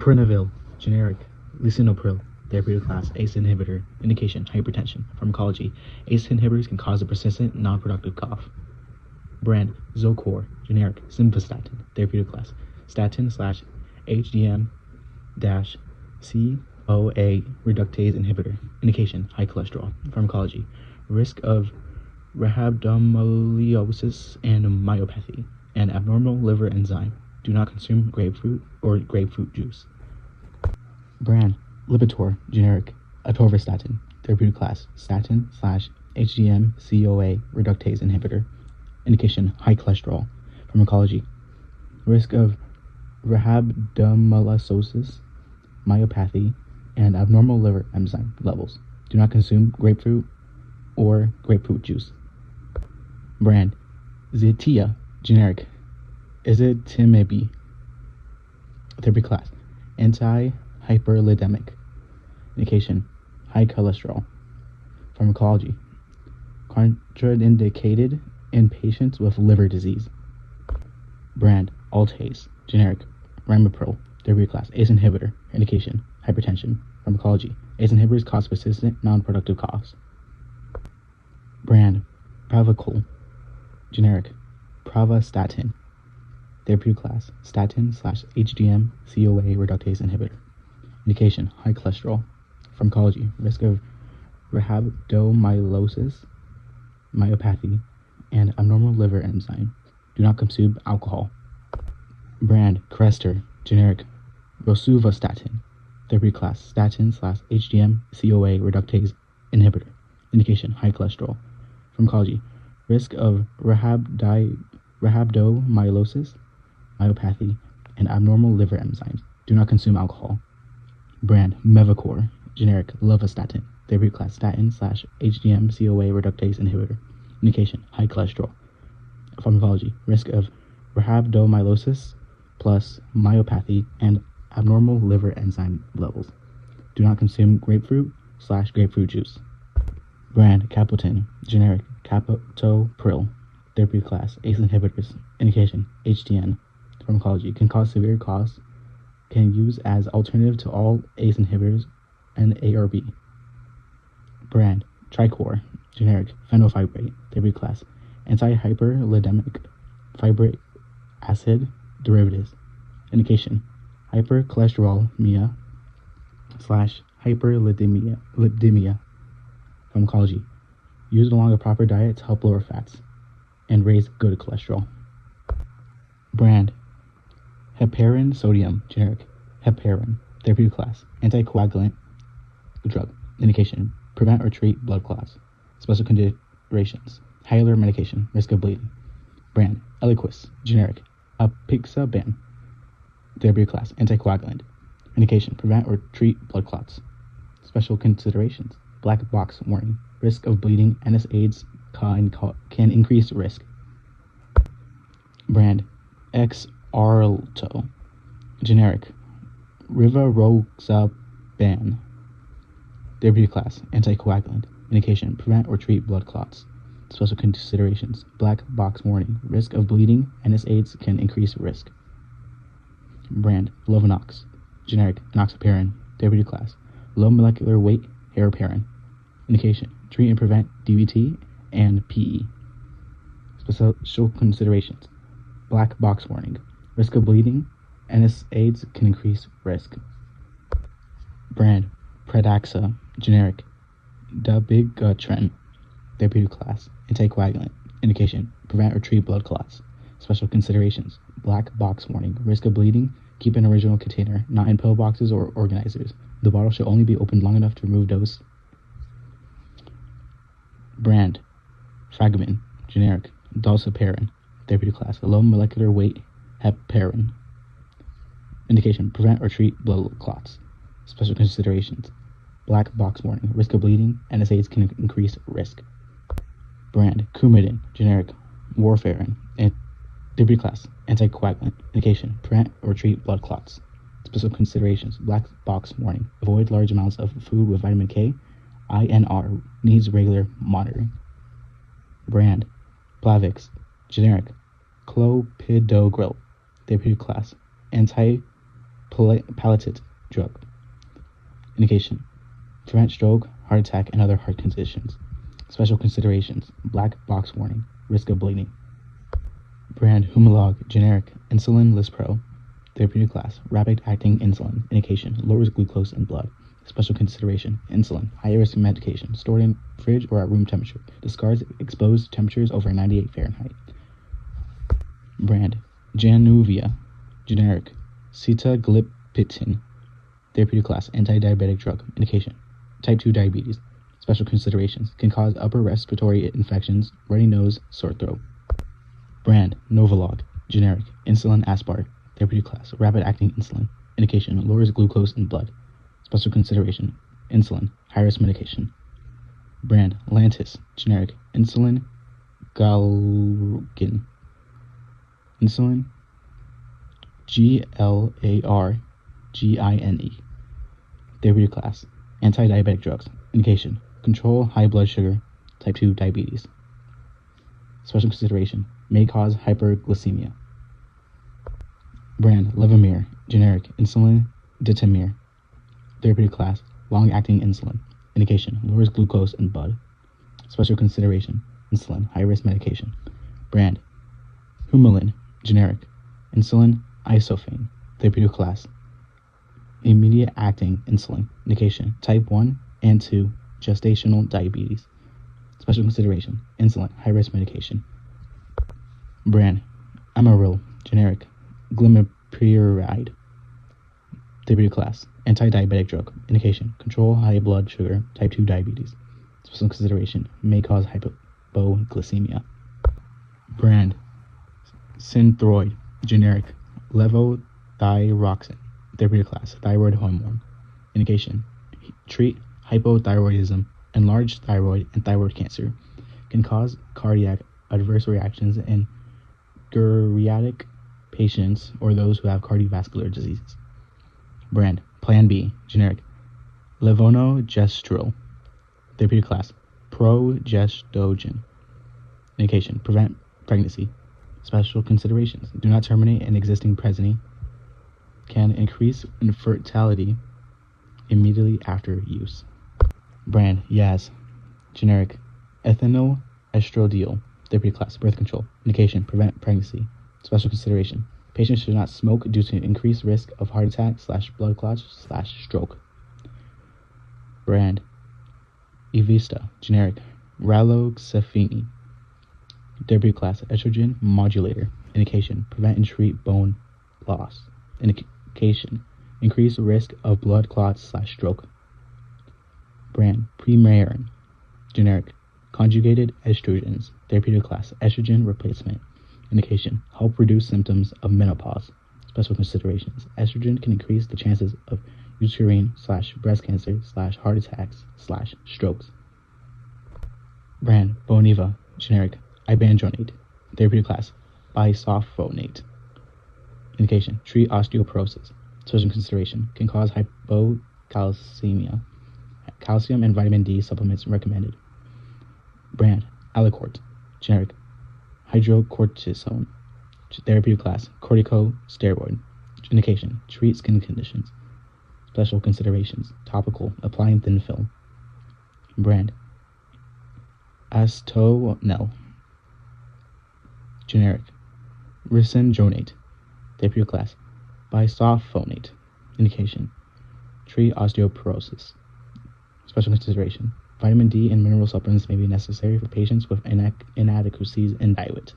Perinavil, generic, lisinopril, therapeutic class, ACE inhibitor, indication, hypertension, pharmacology. ACE inhibitors can cause a persistent, non-productive cough. Brand, Zocor, generic, simvastatin, therapeutic class, statin slash HDM-CoA reductase inhibitor, indication, high cholesterol, pharmacology. Risk of rhabdomyolysis and myopathy, and abnormal liver enzyme. Do not consume grapefruit or grapefruit juice. Brand, Lipitor, generic, atorvastatin, therapeutic class, statin slash HDM-CoA reductase inhibitor, indication, high cholesterol, pharmacology. Risk of rhabdomyolysis, myopathy, and abnormal liver enzyme levels. Do not consume grapefruit or grapefruit juice. Brand, Zetia, generic, ezetimibe, therapeutic class, anti-hyperlipidemic, indication, high cholesterol, pharmacology. Contraindicated in patients with liver disease. Brand, Altase, generic, ramipril, therapeutic class, ACE inhibitor, indication, hypertension, pharmacology. ACE inhibitors cause persistent, non-productive coughs. Brand, Pravachol, generic, pravastatin, therapeutic class, statin slash HDM-CoA reductase inhibitor, indication, high cholesterol, pharmacology. Risk of rhabdomyolysis, myopathy, and abnormal liver enzyme. Do not consume alcohol. Brand, Crestor, generic, rosuvastatin, therapeutic class, statin slash HDM-CoA reductase inhibitor, indication, high cholesterol, pharmacology. Risk of rhabdomyolysis, myopathy, and abnormal liver enzymes. Do not consume alcohol. Brand, Mevacor, generic, lovastatin, therapeutic class, statin slash HDM-CoA reductase inhibitor, indication, high cholesterol, pharmacology. Risk of rhabdomyolysis plus myopathy and abnormal liver enzyme levels. Do not consume grapefruit slash grapefruit juice. Brand, Capotin, generic, captopril, therapeutic class, ACE inhibitors, indication, HDN, pharmacology. Can cause severe coughs. Can use as alternative to all ACE inhibitors and ARB. Brand, Tricor, generic, fenofibrate, therapeutic class, anti-hyperlipidemic fibric acid derivatives, indication, hypercholesterolemia slash hyperlipidemia, pharmacology. Used along a proper diet to help lower fats and raise good cholesterol. Brand, heparin sodium, generic, heparin, therapeutic class, anticoagulant drug, indication, prevent or treat blood clots, special considerations, high alert medication, risk of bleeding. Brand, Eliquis, generic, apixaban, therapeutic class, anticoagulant, indication, prevent or treat blood clots, special considerations, black box warning, risk of bleeding, NSAIDs can increase risk. Brand, Xarelto, generic, rivaroxaban, therapeutic class, anticoagulant, indication, prevent or treat blood clots, special considerations, black box warning, risk of bleeding, NSAIDs can increase risk. Brand, Lovenox, generic, enoxaparin, therapeutic class, low molecular weight heparin, indication, treat and prevent DVT and PE. Special considerations, black box warning, risk of bleeding, NSAIDs can increase risk. Brand, Pradaxa, generic, dabigatran, therapeutic class, anticoagulant, indication, prevent or treat blood clots, special considerations, black box warning, risk of bleeding, keep in original container, not in pill boxes or organizers. The bottle should only be opened long enough to remove dose. Brand, Fragmin, generic, dalsaparin, therapeutic class, low molecular weight heparin, indication, prevent or treat blood clots, special considerations, black box warning, risk of bleeding, NSAIDs can increase risk. Brand, Coumadin, generic, warfarin, therapeutic class, anticoagulant, indication, prevent or treat blood clots, special considerations, black box warning, avoid large amounts of food with vitamin K, INR, needs regular monitoring. Brand, Plavix, generic, clopidogrel, therapeutic class, anti palliative drug. Indication: prevent stroke, heart attack, and other heart conditions. Special considerations: black box warning, risk of bleeding. Brand: Humalog, generic, insulin lispro. Therapeutic class: rapid-acting insulin. Indication: lowers glucose in blood. Special consideration: insulin, high-risk medication, stored in fridge or at room temperature. Discards exposed temperatures over 98 Fahrenheit. Brand: Januvia, generic, sitagliptin. Therapeutic class: anti-diabetic drug. Indication: type 2 diabetes. Special considerations: can cause upper respiratory infections, runny nose, sore throat. Brand: Novolog, generic, insulin aspart. Therapeutic class: rapid-acting insulin. Indication: lowers glucose in blood. Special consideration: insulin, high-risk medication. Brand: Lantus, generic, insulin galgin. Insulin GLARGINE. Therapeutic class: anti-diabetic drugs. Indication: control high blood sugar, type 2 diabetes. Special consideration: may cause hyperglycemia. Brand: Levemir, generic, insulin ditamir. Therapeutic class: long-acting insulin. Indication: lowers glucose in blood. Special consideration: insulin, high-risk medication. Brand: Humulin, generic, insulin isophane. Therapeutic class: immediate-acting insulin. Indication: type 1 and 2 gestational diabetes. Special consideration: insulin, high-risk medication. Brand: Amaryl, generic, glimepiride. Therapeutic class: anti-diabetic drug. Indication: control high blood sugar, type 2 diabetes. Special consideration: may cause hypoglycemia. Brand: Synthroid, generic, levothyroxine. Therapeutic class: thyroid hormone. Indication: treat hypothyroidism, enlarged thyroid, and thyroid cancer. Can cause cardiac adverse reactions in geriatric patients or those who have cardiovascular diseases. Brand: Plan B, generic, levonorgestrel. Therapeutic class: progestogen. Indication: prevent pregnancy. Special considerations: do not terminate an existing pregnancy. Can increase infertility immediately after use. Brand: Yaz, generic, ethinyl estradiol. Therapeutic class: birth control. Indication: prevent pregnancy. Special consideration: patients should not smoke due to increased risk of heart attack / blood clots / stroke. Brand: Evista, generic, raloxifene. Therapeutic class: estrogen modulator. Indication: prevent and treat bone loss. Indication: increase risk of blood clots / stroke. Brand: Premarin, generic, conjugated estrogens. Therapeutic class: estrogen replacement. Indication: help reduce symptoms of menopause. Special considerations: estrogen can increase the chances of uterine / breast cancer / heart attacks / strokes. Brand: Boniva, generic, ibandronate. Therapeutic class: bisulfonate. Indication: treat osteoporosis. Special consideration: can cause hypocalcemia. Calcium and vitamin D supplements recommended. Brand: Aliquot, generic, hydrocortisone. Therapeutic class: corticosteroid. Indication: treat skin conditions. Special considerations: topical, applying thin film. Brand: Astonel, generic, risendronate. Therapeutic class: bisulfonate. Indication: treat osteoporosis. Special consideration: vitamin D and mineral supplements may be necessary for patients with inadequacies in diet.